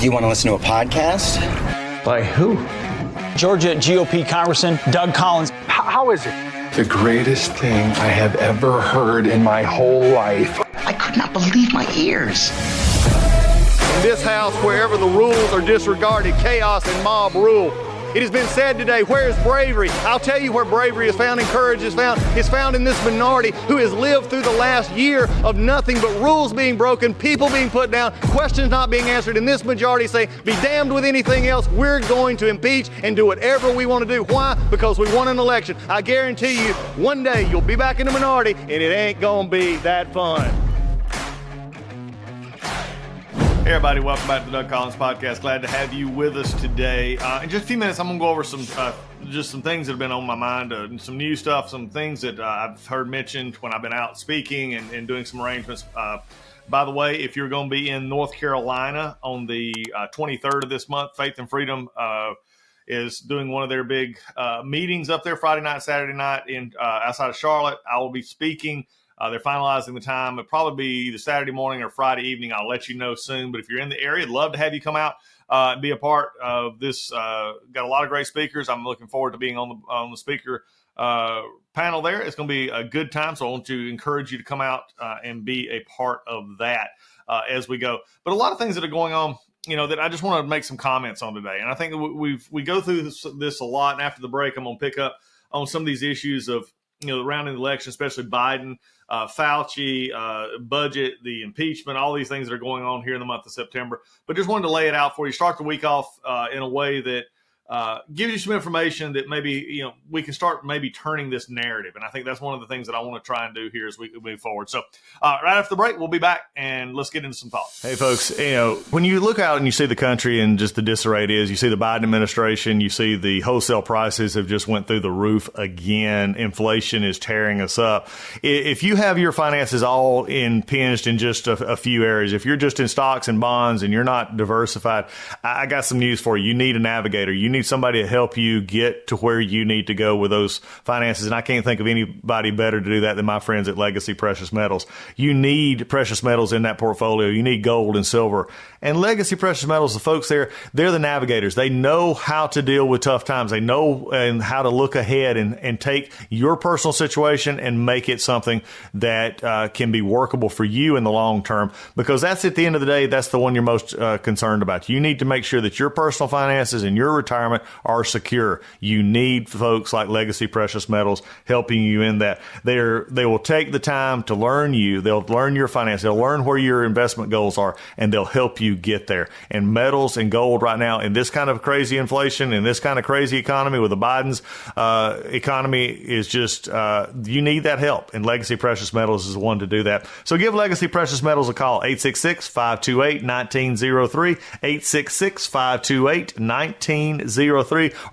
You want to listen to a podcast? By who? Georgia GOP Congressman Doug Collins. How is it? The greatest thing I have ever heard in my whole life. I could not believe my ears. In this house, wherever the rules are disregarded, chaos and mob rule. It has been said today, where is bravery? I'll tell you where bravery is found and courage is found. It's found in this minority who has lived through the last year of nothing but rules being broken, people being put down, questions not being answered. And this majority say, be damned with anything else. We're going to impeach and do whatever we want to do. Why? Because we won an election. I guarantee you, one day you'll be back in the minority and it ain't going to be that fun. Hey everybody, welcome back to the Doug Collins Podcast. Glad to have you with us today. In just a few minutes, I'm going to go over some things that have been on my mind, some new stuff, some things that I've heard mentioned when I've been out speaking and doing some arrangements. By the way, if you're going to be in North Carolina on the 23rd of this month, Faith and Freedom is doing one of their big meetings up there Friday night, Saturday night in outside of Charlotte. I will be speaking. They're finalizing the time. It'll probably be either Saturday morning or Friday evening. I'll let you know soon. But if you're in the area, I'd love to have you come out and be a part of this. Got a lot of great speakers. I'm looking forward to being on the speaker panel there. It's going to be a good time. So I want to encourage you to come out and be a part of that as we go. But a lot of things that are going on, that I just want to make some comments on today. And I think we go through this a lot. And after the break, I'm going to pick up on some of these issues of, around the election, especially Biden, Fauci, budget, the impeachment, all these things that are going on here in the month of September. But just wanted to lay it out for you. Start the week off in a way that gives you some information that maybe, we can start maybe turning this narrative. And I think that's one of the things that I want to try and do here as we move forward. So right after the break, we'll be back and let's get into some thoughts. Hey, folks, when you look out and you see the country and just the disarray it is, you see the Biden administration, you see the wholesale prices have just went through the roof again. Inflation is tearing us up. If you have your finances all impinged in just a few areas, if you're just in stocks and bonds and you're not diversified, I got some news for you. You need a navigator. You need somebody to help you get to where you need to go with those finances. And I can't think of anybody better to do that than my friends at Legacy Precious Metals. You need precious metals in that portfolio. You need gold and silver. And Legacy Precious Metals, the folks there, they're the navigators. They know how to deal with tough times. They know and how to look ahead and take your personal situation and make it something that can be workable for you in the long term. Because that's, at the end of the day, that's the one you're most concerned about. You need to make sure that your personal finances and your retirement are secure. You need folks like Legacy Precious Metals helping you in that. They will take the time to learn you. They'll learn your finance. They'll learn where your investment goals are, and they'll help you get there. And metals and gold right now, in this kind of crazy inflation, in this kind of crazy economy with the Biden's economy, is just, you need that help. And Legacy Precious Metals is the one to do that. So give Legacy Precious Metals a call, 866-528-1903, 866-528-1903.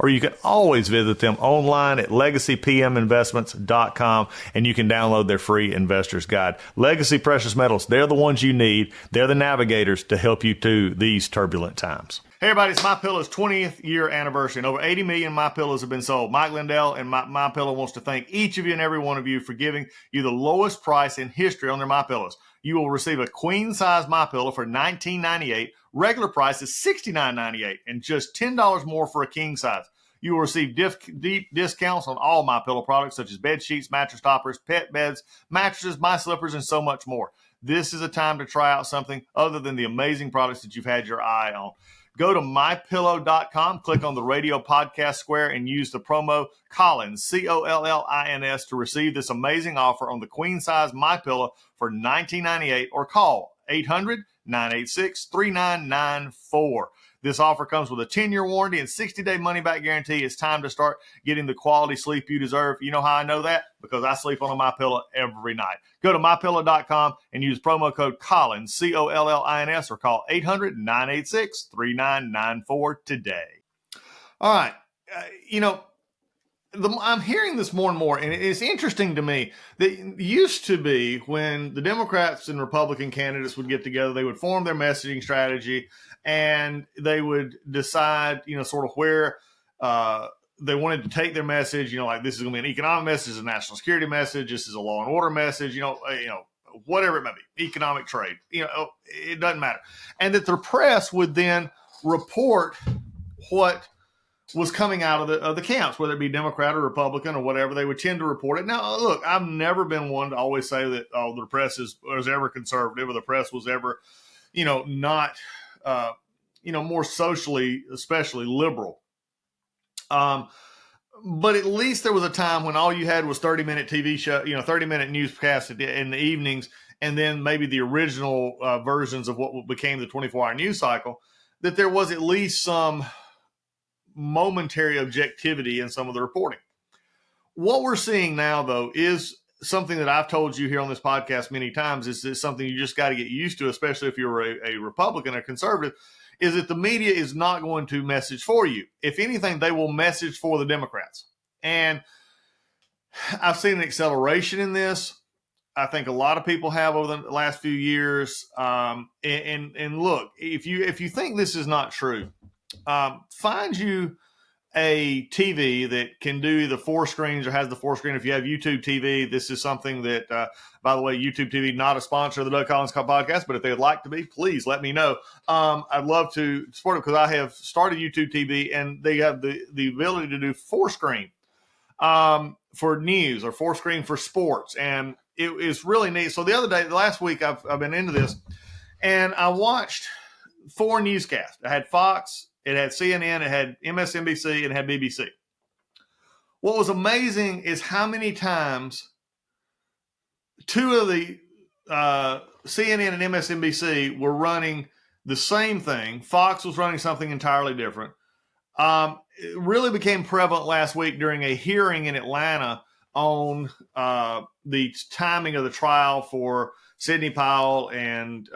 Or you can always visit them online at legacypminvestments.com, and you can download their free investor's guide. Legacy Precious Metals, they're the ones you need. They're the navigators to help you through these turbulent times. Hey everybody, it's MyPillow's 20th year anniversary, and over 80 million MyPillows have been sold. Mike Lindell and MyPillow wants to thank each of you and every one of you for giving you the lowest price in history on their MyPillows. You will receive a queen-size MyPillow for $19.98. Regular price is $69.98, and just $10 more for a king size. You will receive deep discounts on all MyPillow products, such as bed sheets, mattress toppers, pet beds, mattresses, my slippers, and so much more. This is a time to try out something other than the amazing products that you've had your eye on. Go to mypillow.com, click on the radio podcast square, and use the promo Collins, Collins, to receive this amazing offer on the queen size MyPillow for $19.98, or call 800-986-3994. This offer comes with a 10-year warranty and 60-day money-back guarantee. It's time to start getting the quality sleep you deserve. You know how I know that? Because I sleep on a MyPillow every night. Go to mypillow.com and use promo code Collins, Collins, or call 800-986-3994 today. All right. I'm hearing this more and more, and it's interesting to me that it used to be when the Democrats and Republican candidates would get together, they would form their messaging strategy, and they would decide, sort of where they wanted to take their message. Like, this is going to be an economic message, a national security message, this is a law and order message, whatever it may be, economic trade, it doesn't matter. And that their press would then report what was coming out of the camps, whether it be Democrat or Republican or whatever. They would tend to report it. Now, look, I've never been one to always say that the press was ever conservative or the press was ever, not, more socially, especially liberal. But at least there was a time when all you had was 30-minute TV show, 30-minute newscasts in the evenings, and then maybe the original versions of what became the 24-hour news cycle, that there was at least some momentary objectivity in some of the reporting. What we're seeing now, though, is something that I've told you here on this podcast many times, is something you just got to get used to, especially if you're a Republican or conservative, is that the media is not going to message for you. If anything, they will message for the Democrats. And I've seen an acceleration in this. I think a lot of people have over the last few years. And look, if you think this is not true, find you a TV that can do the 4 screens or has the 4 screen. If you have YouTube TV, this is something that, by the way, YouTube TV, not a sponsor of the Doug Collins podcast, but if they would like to be, please let me know. I'd love to support it because I have started YouTube TV and they have the ability to do 4 screen for news or 4 screen for sports. And it's really neat. So the last week, I've been into this and I watched 4 newscasts. I had Fox, it had CNN, it had MSNBC, and it had BBC. What was amazing is how many times 2 of the CNN and MSNBC were running the same thing. Fox was running something entirely different. It really became prevalent last week during a hearing in Atlanta on the timing of the trial for Sidney Powell and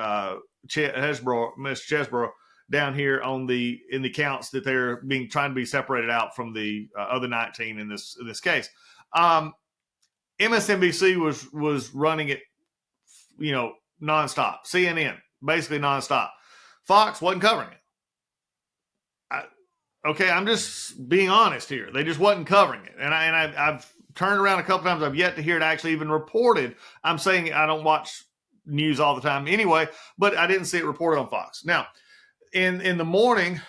Miss Chesborough down here in the counts that they're trying to be separated out from the other 19 in this case. MSNBC was running it, nonstop. CNN basically nonstop. Fox wasn't covering it. I'm just being honest here. They just wasn't covering it, and I've turned around a couple times. I've yet to hear it actually even reported. I'm saying I don't watch news all the time anyway, but I didn't see it reported on Fox. Now, in the morning,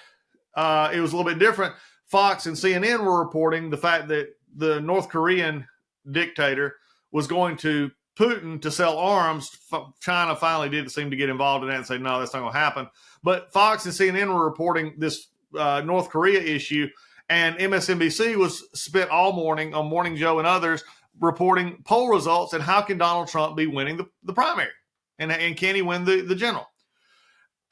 it was a little bit different. Fox and CNN were reporting the fact that the North Korean dictator was going to Putin to sell arms. China finally did seem to get involved in that and say, no, that's not going to happen. But Fox and CNN were reporting this North Korea issue, and MSNBC was spent all morning on Morning Joe and others reporting poll results and how can Donald Trump be winning the primary, and can he win the general.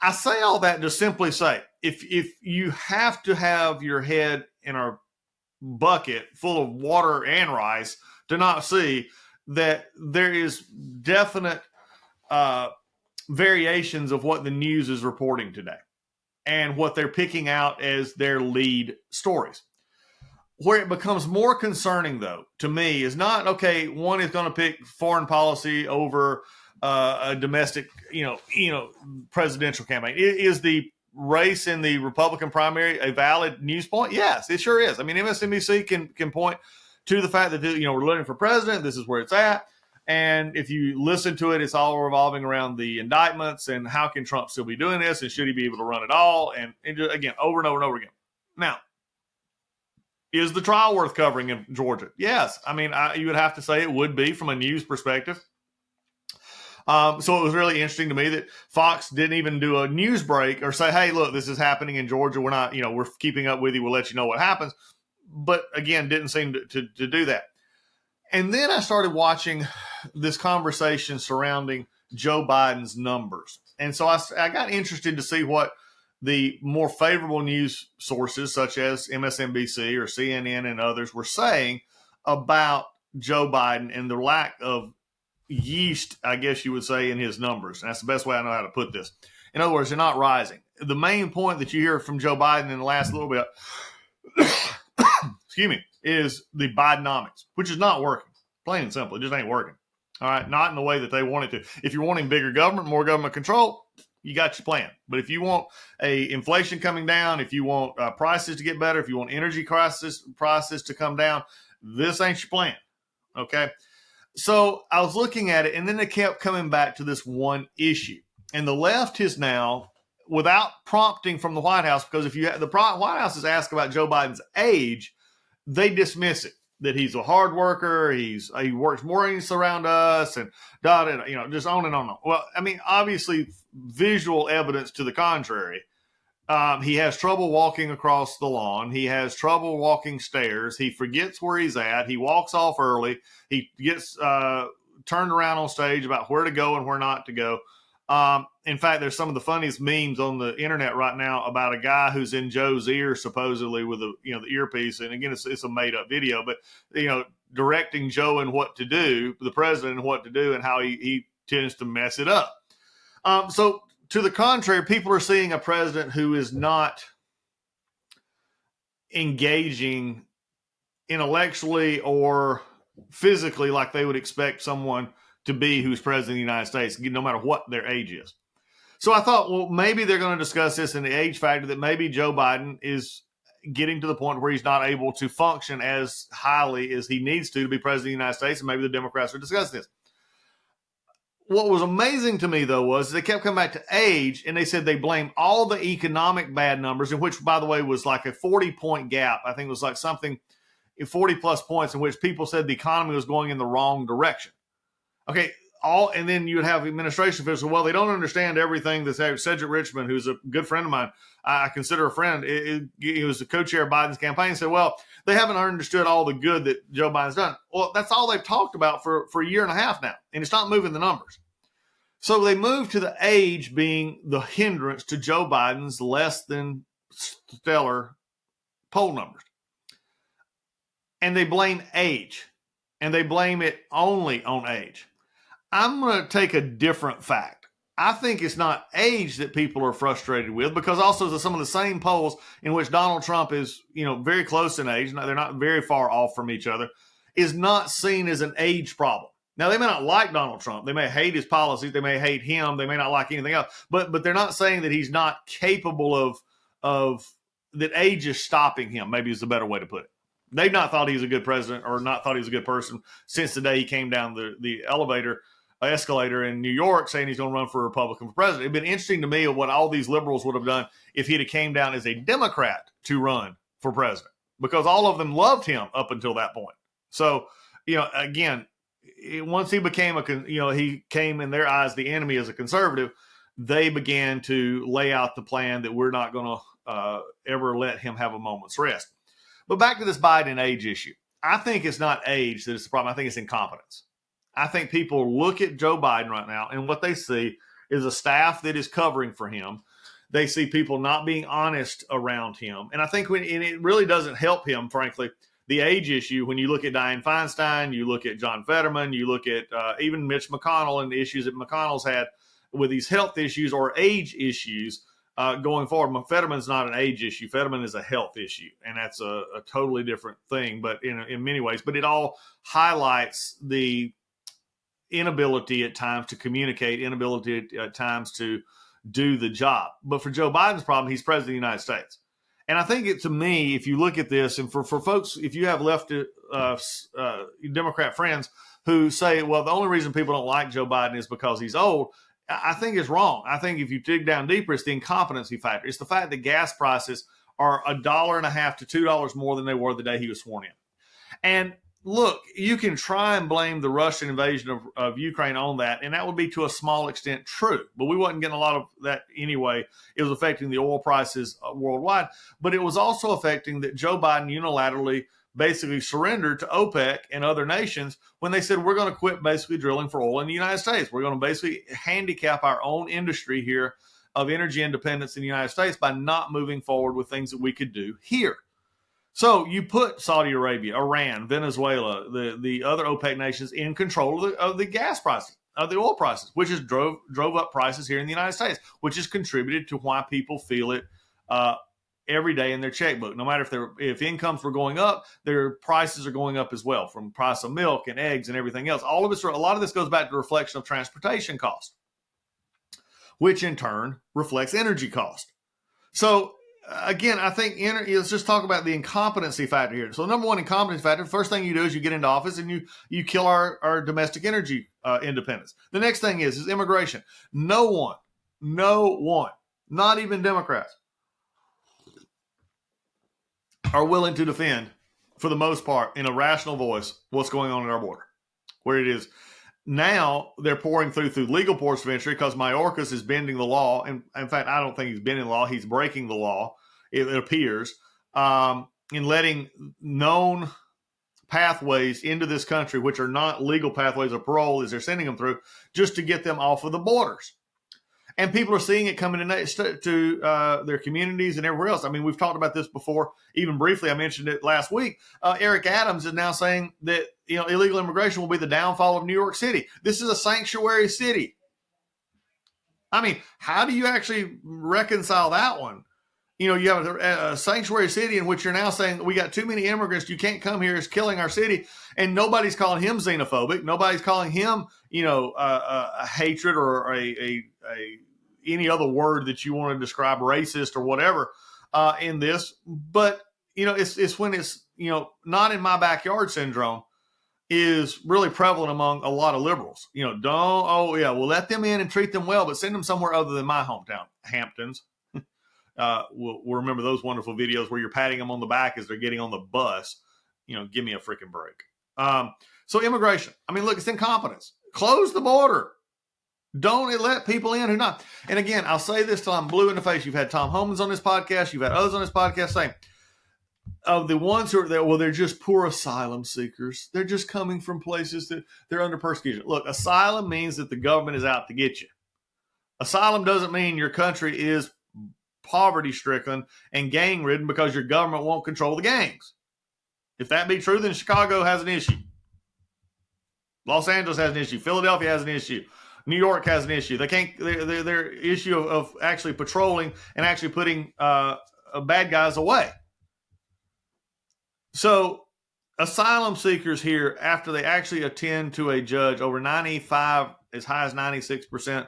I say all that to simply say, if you have to have your head in a bucket full of water and rice to not see that there is definite variations of what the news is reporting today and what they're picking out as their lead stories. Where it becomes more concerning, though, to me, is not, okay, one is going to pick foreign policy over a domestic, presidential campaign. Is the race in the Republican primary a valid news point? Yes, it sure is. I mean, MSNBC can point to the fact that, we're looking for president. This is where it's at. And if you listen to it, it's all revolving around the indictments and how can Trump still be doing this and should he be able to run at all? And again, over and over and over again. Now, is the trial worth covering in Georgia? Yes. I mean, you would have to say it would be from a news perspective. So it was really interesting to me that Fox didn't even do a news break or say, hey, look, this is happening in Georgia. We're not, we're keeping up with you. We'll let you know what happens. But again, didn't seem to do that. And then I started watching this conversation surrounding Joe Biden's numbers. And so I got interested to see what the more favorable news sources, such as MSNBC or CNN and others, were saying about Joe Biden and the lack of yeast, I guess you would say, in his numbers. And that's the best way I know how to put this. In other words, they're not rising. The main point that you hear from Joe Biden in the last little bit, excuse me, is the Bidenomics, which is not working. Plain and simple. It just ain't working. All right. Not in the way that they want it to. If you're wanting bigger government, more government control, you got your plan. But if you want inflation coming down, if you want prices to get better, if you want energy prices to come down, this ain't your plan. Okay. So I was looking at it, and then they kept coming back to this one issue. And the left is now without prompting from the White House, because if the White House is asked about Joe Biden's age, they dismiss it, that he's a hard worker, he works mornings around us, and just on and on. Well, I mean, obviously, visual evidence to the contrary. He has trouble walking across the lawn. He has trouble walking stairs. He forgets where he's at. He walks off early. He gets turned around on stage about where to go and where not to go. In fact, there's some of the funniest memes on the internet right now about a guy who's in Joe's ear, supposedly with the earpiece. And again, it's a made up video, but directing Joe and what to do, the president and what to do, and how he tends to mess it up. So to the contrary, people are seeing a president who is not engaging intellectually or physically like they would expect someone to be who's president of the United States, no matter what their age is. So I thought, well, maybe they're going to discuss this in the age factor, that maybe Joe Biden is getting to the point where he's not able to function as highly as he needs to be president of the United States, and maybe the Democrats are discussing this. What was amazing to me, though, was they kept coming back to age, and they said they blame all the economic bad numbers, in which, by the way, was like a 40-point gap. I think it was like something 40-plus points, in which people said the economy was going in the wrong direction. Okay, and then you would have administration officials. Well, they don't understand everything. That Cedric Richmond, who's a good friend of mine, I consider a friend. He was the co-chair of Biden's campaign. Said, well, they haven't understood all the good that Joe Biden's done. Well, that's all they've talked about for a year and a half now, and it's not moving the numbers. So they moved to the age being the hindrance to Joe Biden's less than stellar poll numbers, and they blame age, and they blame it only on age. I'm going to take a different fact. I think it's not age that people are frustrated with, because also some of the same polls in which Donald Trump is, very close in age, they're not very far off from each other, is not seen as an age problem. Now, they may not like Donald Trump. They may hate his policies. They may hate him. They may not like anything else. But they're not saying that he's not capable of that age is stopping him, maybe is the better way to put it. They've not thought he's a good president, or not thought he's a good person since the day he came down the escalator in New York saying he's going to run for Republican for president. It'd been interesting to me of what all these liberals would have done if he'd have came down as a Democrat to run for president, because all of them loved him up until that point. So, again, once he became he came in their eyes the enemy as a conservative, they began to lay out the plan that we're not going to ever let him have a moment's rest. But back to this Biden age issue. I think it's not age that is the problem. I think it's incompetence. I think people look at Joe Biden right now, and what they see is a staff that is covering for him. They see people not being honest around him. And I think and it really doesn't help him, frankly, the age issue. When you look at Dianne Feinstein, you look at John Fetterman, you look at even Mitch McConnell and the issues that McConnell's had with these health issues or age issues going forward. Fetterman's not an age issue. Fetterman is a health issue, and that's a totally different thing, but in many ways. But it all highlights the inability at times to communicate, inability at times to do the job. But for Joe Biden's problem, he's president of the United States. And I think to me, if you look at this, and for folks, if you have left Democrat friends who say, well, the only reason people don't like Joe Biden is because he's old, I think it's wrong. I think if you dig down deeper, it's the incompetency factor. It's the fact that gas prices are $1.50 to $2 more than they were the day he was sworn in. And look, you can try and blame the Russian invasion of Ukraine on that, and that would be to a small extent true. But we wasn't getting a lot of that anyway. It was affecting the oil prices worldwide, but it was also affecting that Joe Biden unilaterally basically surrendered to OPEC and other nations when they said, we're going to quit basically drilling for oil in the United States. We're going to basically handicap our own industry here of energy independence in the United States by not moving forward with things that we could do here. So you put Saudi Arabia, Iran, Venezuela, the other OPEC nations in control of the gas prices, of the oil prices, which has drove up prices here in the United States, which has contributed to why people feel it every day in their checkbook. No matter if incomes were going up, their prices are going up as well, from price of milk and eggs and everything else. A lot of this goes back to the reflection of transportation cost, which in turn reflects energy cost. So again, I think let's just talk about the incompetency factor here. So number one, incompetency factor, the first thing you do is you get into office and you kill our domestic energy independence. The next thing is immigration. No one not even Democrats, are willing to defend, for the most part, in a rational voice, what's going on at our border. Where it is now, they're pouring through legal ports of entry because Mayorkas is bending the law. And in fact, I don't think he's bending the law. He's breaking the law, it appears, in letting known pathways into this country, which are not legal pathways of parole, as they're sending them through, just to get them off of the borders. And people are seeing it coming to their communities and everywhere else. I mean, we've talked about this before, even briefly. I mentioned it last week. Eric Adams is now saying that illegal immigration will be the downfall of New York City. This is a sanctuary city. I mean, how do you actually reconcile that one? You have a sanctuary city in which you're now saying we got too many immigrants. You can't come here. It's killing our city. And nobody's calling him xenophobic. Nobody's calling him, a hatred or any other word that you want to describe, racist or whatever, in this. But, it's when it's, not in my backyard syndrome is really prevalent among a lot of liberals. We'll let them in and treat them well, but send them somewhere other than my hometown, Hamptons. We'll remember those wonderful videos where you're patting them on the back as they're getting on the bus. Give me a freaking break. So immigration. I mean, look, it's incompetence. Close the border. Don't let people in who not. And again, I'll say this till I'm blue in the face. You've had Tom Homans on this podcast. You've had others on this podcast saying, of the ones who are there, well, they're just poor asylum seekers. They're just coming from places that they're under persecution. Look, asylum means that the government is out to get you. Asylum doesn't mean your country is poverty-stricken and gang-ridden because your government won't control the gangs. If that be true, then Chicago has an issue. Los Angeles has an issue. Philadelphia has an issue. New York has an issue. They can't. Their issue of actually patrolling and actually putting bad guys away. So asylum seekers here, after they actually attend to a judge, over 95, as high as 96%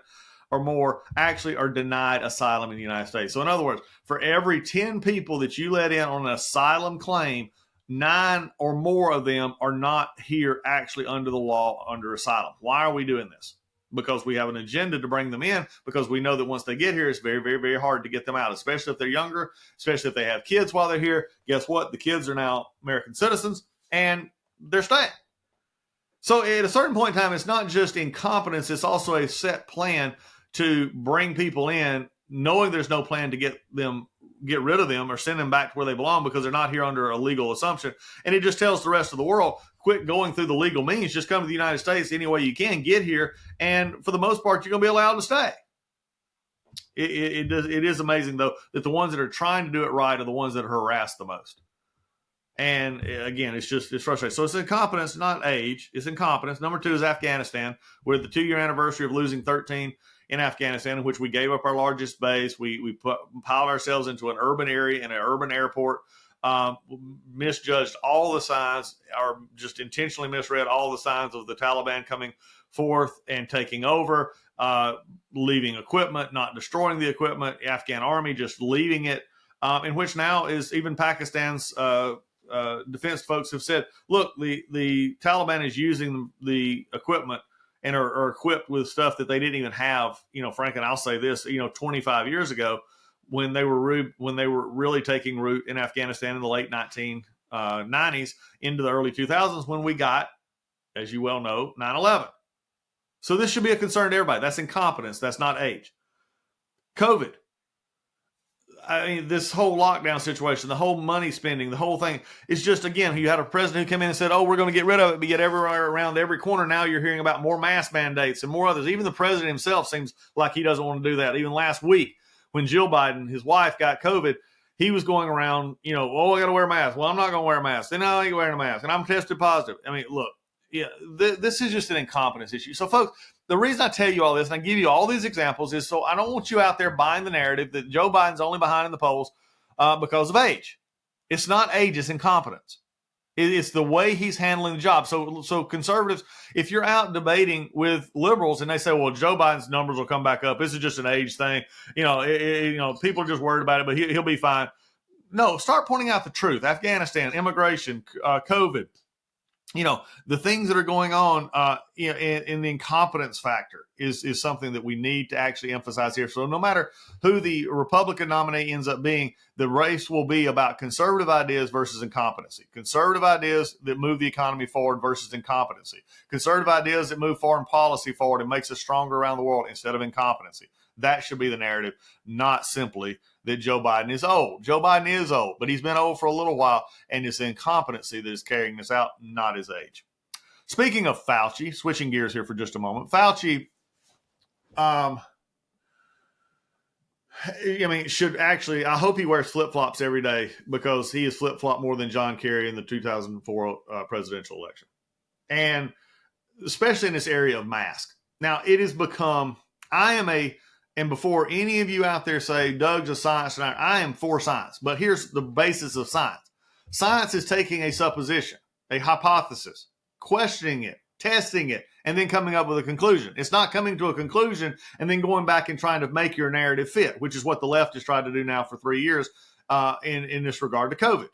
or more, actually are denied asylum in the United States. So in other words, for every 10 people that you let in on an asylum claim, 9 or more of them are not here actually under the law, under asylum. Why are we doing this? Because we have an agenda to bring them in, because we know that once they get here, it's very, very, very hard to get them out, especially if they're younger, especially if they have kids while they're here. Guess what? The kids are now American citizens and they're staying. So at a certain point in time, it's not just incompetence. It's also a set plan to bring people in, knowing there's no plan to get rid of them or send them back to where they belong because they're not here under a legal assumption. And it just tells the rest of the world, quit going through the legal means. Just come to the United States any way you can, get here, and for the most part, you're going to be allowed to stay. It is amazing, though, that the ones that are trying to do it right are the ones that are harassed the most. And again, it's frustrating. So it's incompetence, not age. It's incompetence. Number 2 is Afghanistan. We're at the 2-year anniversary of losing 13 in Afghanistan, in which we gave up our largest base. We piled ourselves into an urban area and an urban airport, misjudged all the signs, or just intentionally misread all the signs of the Taliban coming forth and taking over, leaving equipment, not destroying the equipment, Afghan army just leaving it, in which now is even Pakistan's defense folks have said, look, the Taliban is using the equipment and are equipped with stuff that they didn't even have, Frank, and I'll say this, 25 years ago when they were really taking root in Afghanistan in the late 1990s into the early 2000s, when we got, as you well know, 9/11. So this should be a concern to everybody. That's incompetence. That's not age. COVID. I mean, this whole lockdown situation, the whole money spending, the whole thing is just, again, you had a president who came in and said, oh, we're going to get rid of it, but yet everywhere around every corner now you're hearing about more mask mandates and more others. Even the president himself seems like he doesn't want to do that. Even last week when Jill Biden, his wife, got COVID, he was going around, oh, I got to wear a mask. Well, I'm not going to wear a mask. Then I ain't wearing a mask. And I'm tested positive. I mean, look, this is just an incompetence issue. So, folks, the reason I tell you all this and I give you all these examples is so I don't want you out there buying the narrative that Joe Biden's only behind in the polls because of age. It's not age, it's incompetence. It's the way he's handling the job. So conservatives, if you're out debating with liberals and they say, well, Joe Biden's numbers will come back up, this is just an age thing. People are just worried about it, but he'll be fine. No, start pointing out the truth. Afghanistan, immigration, COVID. the things that are going on, in the incompetence factor is something that we need to actually emphasize here. So no matter who the Republican nominee ends up being, the race will be about conservative ideas versus incompetency. Conservative ideas that move the economy forward versus incompetency. Conservative ideas that move foreign policy forward and makes us stronger around the world instead of incompetency. That should be the narrative, not simply that Joe Biden is old. Joe Biden is old, but he's been old for a little while, and it's incompetency that is carrying this out, not his age. Speaking of Fauci, switching gears here for just a moment, Fauci, should actually, I hope he wears flip-flops every day, because he has flip-flopped more than John Kerry in the 2004 presidential election. And especially in this area of mask. Now, it has become, and before any of you out there say Doug's a science nerd, I am for science. But here's the basis of science. Science is taking a supposition, a hypothesis, questioning it, testing it, and then coming up with a conclusion. It's not coming to a conclusion and then going back and trying to make your narrative fit, which is what the left has tried to do now for 3 years in this regard to COVID.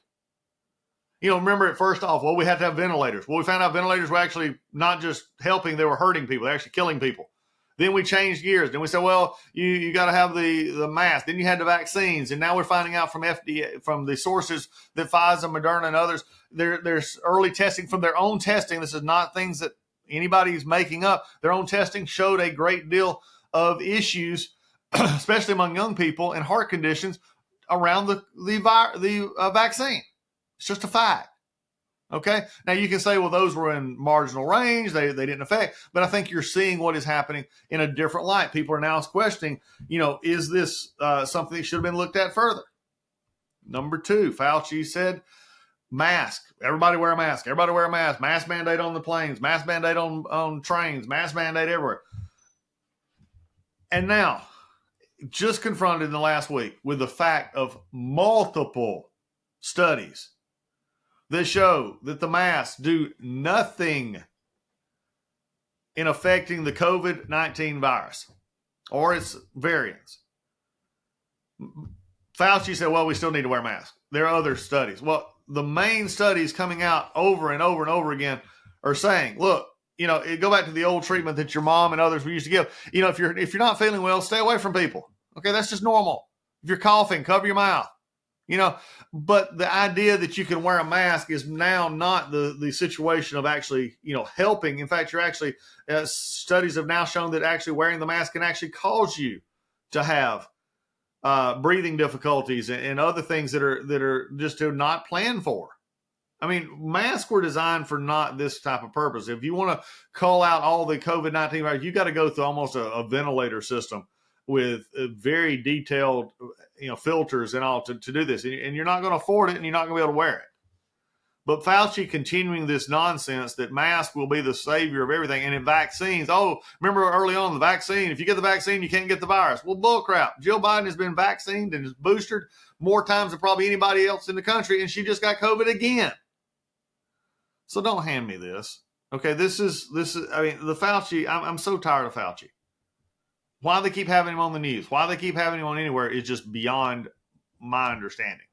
Remember it first off, we had to have ventilators. Well, we found out ventilators were actually not just helping, they were hurting people. They're actually killing people. Then we changed gears. Then we said, well, you got to have the mask. Then you had the vaccines. And now we're finding out from FDA, from the sources that Pfizer, Moderna, and others, there's early testing from their own testing. This is not things that anybody's making up. Their own testing showed a great deal of issues, especially among young people and heart conditions around the vaccine. It's just a fact. Okay. Now you can say, well, those were in marginal range. They didn't affect, but I think you're seeing what is happening in a different light. People are now questioning, is this something that should have been looked at further? Number 2, Fauci said, mask. Everybody wear a mask. Everybody wear a mask. Mask mandate on the planes. Mask mandate on trains. Mask mandate everywhere. And now, just confronted in the last week with the fact of multiple studies that show that the masks do nothing in affecting the COVID-19 virus or its variants. Fauci said, well, we still need to wear masks. There are other studies. Well, the main studies coming out over and over and over again are saying, look, go back to the old treatment that your mom and others used to give. If you're not feeling well, stay away from people. Okay, that's just normal. If you're coughing, cover your mouth. But the idea that you can wear a mask is now not the situation of actually, helping. In fact, you're actually, studies have now shown that actually wearing the mask can actually cause you to have breathing difficulties and other things that are just not planned for. I mean, masks were designed for not this type of purpose. If you want to call out all the COVID-19 virus, you got to go through almost a ventilator system with very detailed, filters and all to do this. And you're not going to afford it, and you're not going to be able to wear it. But Fauci continuing this nonsense that masks will be the savior of everything. And in vaccines, remember early on the vaccine, if you get the vaccine, you can't get the virus. Well, bullcrap. Jill Biden has been vaccinated and is boosted more times than probably anybody else in the country, and she just got COVID again. So don't hand me this. Okay, this is the Fauci, I'm so tired of Fauci. Why they keep having him on the news, why they keep having him on anywhere is just beyond my understanding.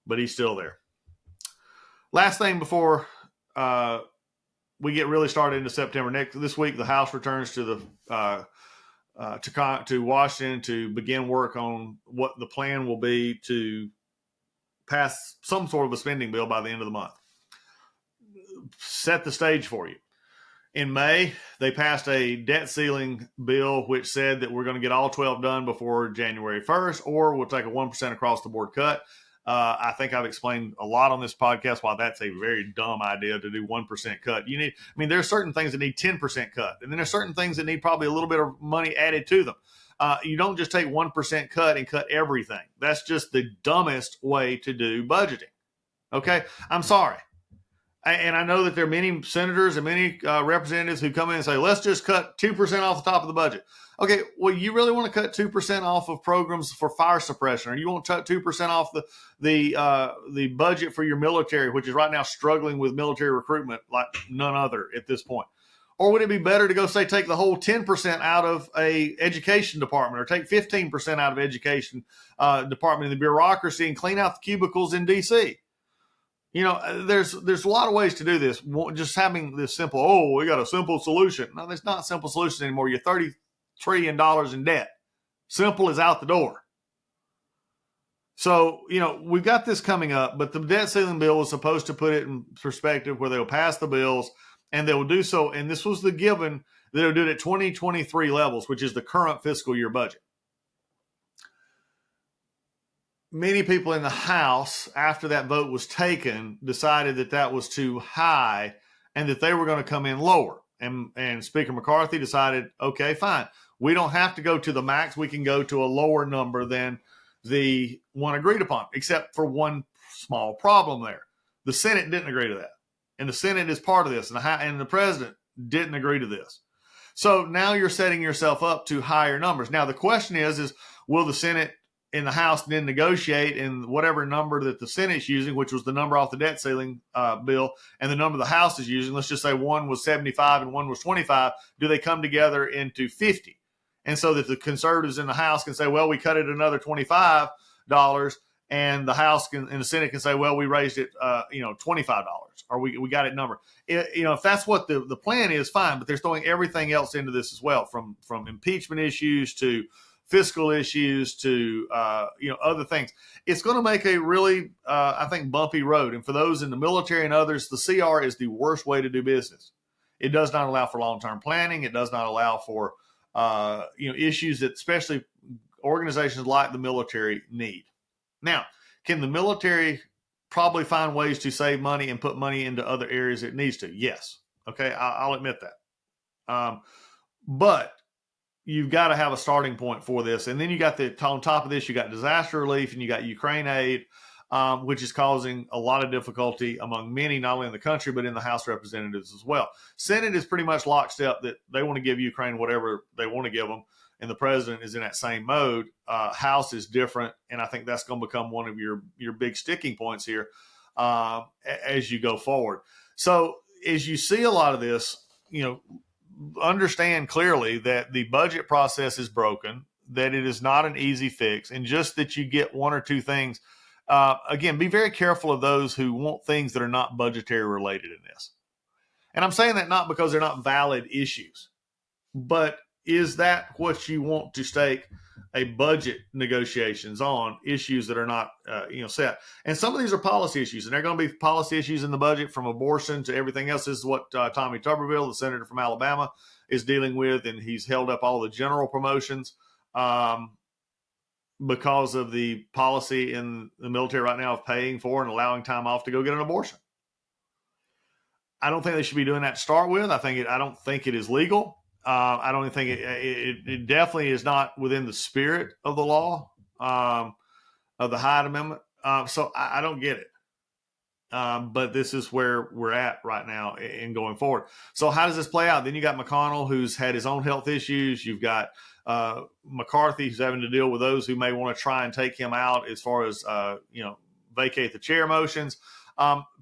But he's still there. Last thing before we get really started into September. This week, the House returns to to Washington to begin work on what the plan will be to pass some sort of a spending bill by the end of the month. Set the stage for you. In May, they passed a debt ceiling bill which said that we're going to get all 12 done before January 1st, or we'll take a 1% across the board cut. I think I've explained a lot on this podcast why that's a very dumb idea to do 1% cut. There are certain things that need 10% cut, and then there's certain things that need probably a little bit of money added to them. You don't just take 1% cut and cut everything. That's just the dumbest way to do budgeting. Okay? I'm sorry. And I know that there are many senators and many representatives who come in and say, let's just cut 2% off the top of the budget. Okay, well, you really want to cut 2% off of programs for fire suppression, or you want to cut 2% off the budget for your military, which is right now struggling with military recruitment like none other at this point. Or would it be better to go say take the whole 10% out of a education department, or take 15% out of education department in the bureaucracy and clean out the cubicles in D.C.? There's a lot of ways to do this. Just having this simple, oh, we got a simple solution. No, there's not simple solution anymore. You're $30 trillion in debt. Simple is out the door. So, we've got this coming up, but the debt ceiling bill was supposed to put it in perspective where they'll pass the bills and they will do so. And this was the given that they'll do it at 2023 levels, which is the current fiscal year budget. Many people in the House, after that vote was taken, decided that that was too high and that they were going to come in lower. And Speaker McCarthy decided, okay, fine. We don't have to go to the max. We can go to a lower number than the one agreed upon, except for one small problem there. The Senate didn't agree to that. And the Senate is part of this. And the president didn't agree to this. So now you're setting yourself up to higher numbers. Now, the question is will the Senate and the House then negotiate in whatever number that the Senate's using, which was the number off the debt ceiling bill, and the number the House is using, let's just say one was 75 and one was 25, do they come together into 50? And so that the conservatives in the House can say, well, we cut it another $25, and the House and the Senate can say, well, we raised it, $25, or we got it number. If that's what the plan is, fine. But they're throwing everything else into this as well, from impeachment issues to fiscal issues to other things. It's going to make a really, I think, bumpy road. And for those in the military and others, the CR is the worst way to do business. It does not allow for long-term planning. It does not allow for issues that especially organizations like the military need. Now, can the military probably find ways to save money and put money into other areas it needs to? Yes. Okay, I'll admit that. But you've got to have a starting point for this. And then you got on top of this, you got disaster relief and you got Ukraine aid, which is causing a lot of difficulty among many, not only in the country, but in the House of Representatives as well. Senate is pretty much lockstep that they want to give Ukraine whatever they want to give them. And the president is in that same mode. House is different. And I think that's going to become one of your big sticking points here as you go forward. So as you see a lot of this, understand clearly that the budget process is broken, that it is not an easy fix, and just that you get one or two things. Again, be very careful of those who want things that are not budgetary related in this. And I'm saying that not because they're not valid issues, but is that what you want to stake a budget negotiations on, issues that are not set? And some of these are policy issues, and they're going to be policy issues in the budget, from abortion to everything else. This is what Tommy Tuberville, the senator from Alabama, is dealing with, and he's held up all the general promotions because of the policy in the military right now of paying for and allowing time off to go get an abortion. I don't think they should be doing that to start with. I don't think it is legal. I don't think it definitely is not within the spirit of the law of the Hyde Amendment. So I don't get it. But this is where we're at right now in going forward. So how does this play out? Then you got McConnell, who's had his own health issues. You've got McCarthy, who's having to deal with those who may want to try and take him out as far as vacate the chair motions.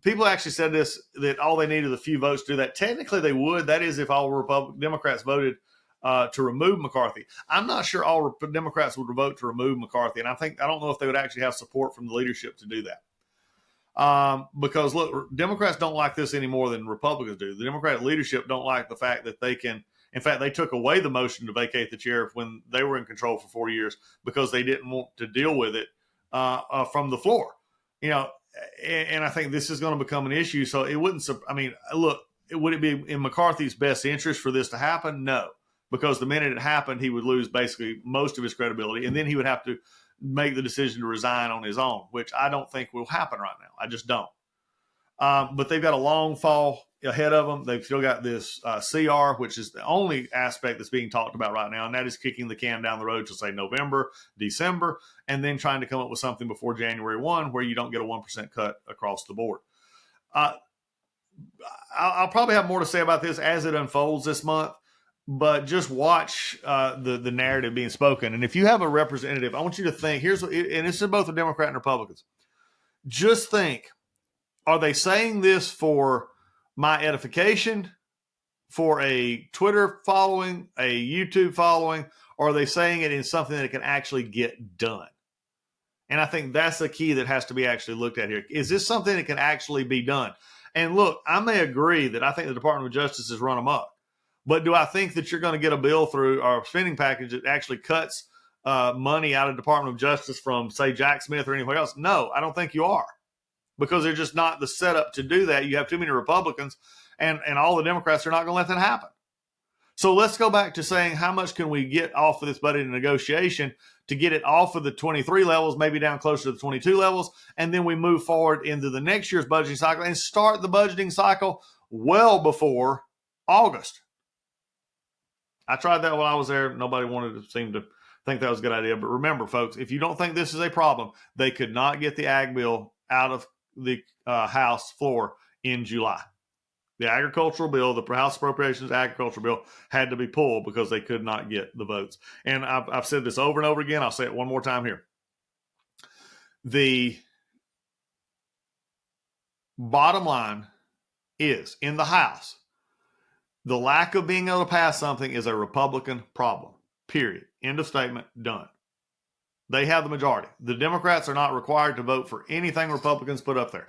People actually said that all they needed was a few votes to do that. Technically, they would. That is if all Democrats voted to remove McCarthy. I'm not sure all Democrats would vote to remove McCarthy, and I don't know if they would actually have support from the leadership to do that. Because, look, Democrats don't like this any more than Republicans do. The Democratic leadership don't like the fact that they can – in fact, they took away the motion to vacate the chair when they were in control for 4 years because they didn't want to deal with it from the floor. And I think this is going to become an issue. So it wouldn't – look, would it be in McCarthy's best interest for this to happen? No, because the minute it happened, he would lose basically most of his credibility, and then he would have to make the decision to resign on his own, which I don't think will happen right now. I just don't. But they've got a long fall ahead of them. They've still got this CR, which is the only aspect that's being talked about right now, and that is kicking the can down the road to, say, November, December, and then trying to come up with something before January 1 where you don't get a 1% cut across the board. I'll probably have more to say about this as it unfolds this month, but just watch the narrative being spoken. And if you have a representative, I want you to think, and this is both the Democrat and Republicans, just think, are they saying this for my edification, for a Twitter following, a YouTube following, or are they saying it in something that can actually get done? And I think that's the key that has to be actually looked at here. Is this something that can actually be done? And look, I may agree that I think the Department of Justice has run amok. But do I think that you're going to get a bill through or a spending package that actually cuts money out of the Department of Justice from, say, Jack Smith or anywhere else? No, I don't think you are, because they're just not the setup to do that. You have too many Republicans, and all the Democrats are not going to let that happen. So let's go back to saying, how much can we get off of this budget negotiation to get it off of the 23 levels, maybe down closer to the 22 levels, and then we move forward into the next year's budgeting cycle and start the budgeting cycle well before August. I tried that while I was there. Nobody wanted to seem to think that was a good idea. But remember, folks, if you don't think this is a problem, they could not get the ag bill out of the House floor in July. The agricultural bill, the House Appropriations Agricultural Bill, had to be pulled because they could not get the votes. And I've said this over and over again. I'll say it one more time here. The bottom line is, in the House, the lack of being able to pass something is a Republican problem, period. End of statement, done. They have the majority. The Democrats are not required to vote for anything Republicans put up there.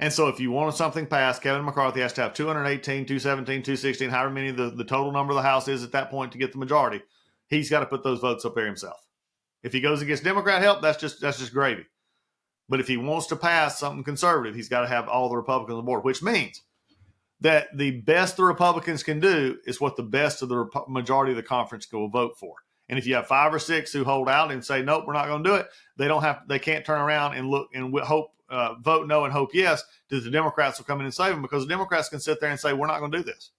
And so if you want something passed, Kevin McCarthy has to have 218, 217, 216, however many the total number of the House is at that point to get the majority. He's got to put those votes up there himself. If he goes against Democrat help, that's just gravy. But if he wants to pass something conservative, he's got to have all the Republicans on board, which means that the best the Republicans can do is what the best of the majority of the conference will vote for. And if you have 5 or 6 who hold out and say, nope, we're not going to do it, they can't turn around and look and hope, vote no and hope yes, that the Democrats will come in and save them, because the Democrats can sit there and say, we're not going to do this.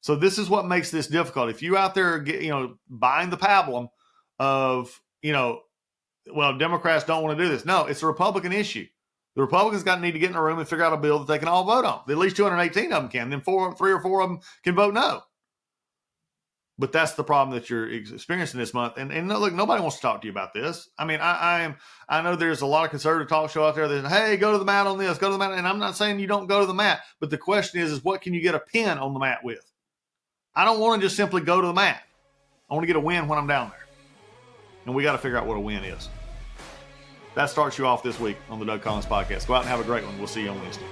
So this is what makes this difficult. If you out there, buying the pablum of, well, Democrats don't want to do this. No, it's a Republican issue. The Republicans need to get in a room and figure out a bill that they can all vote on. At least 218 of them can. Then 3 or 4 of them can vote no. But that's the problem that you're experiencing this month. And look, nobody wants to talk to you about this. I mean, I know there's a lot of conservative talk show out there that, hey, go to the mat on this, go to the mat. And I'm not saying you don't go to the mat, but the question is what can you get a pin on the mat with? I don't want to just simply go to the mat. I want to get a win when I'm down there. And we got to figure out what a win is. That starts you off this week on the Doug Collins Podcast. Go out and have a great one. We'll see you on Wednesday.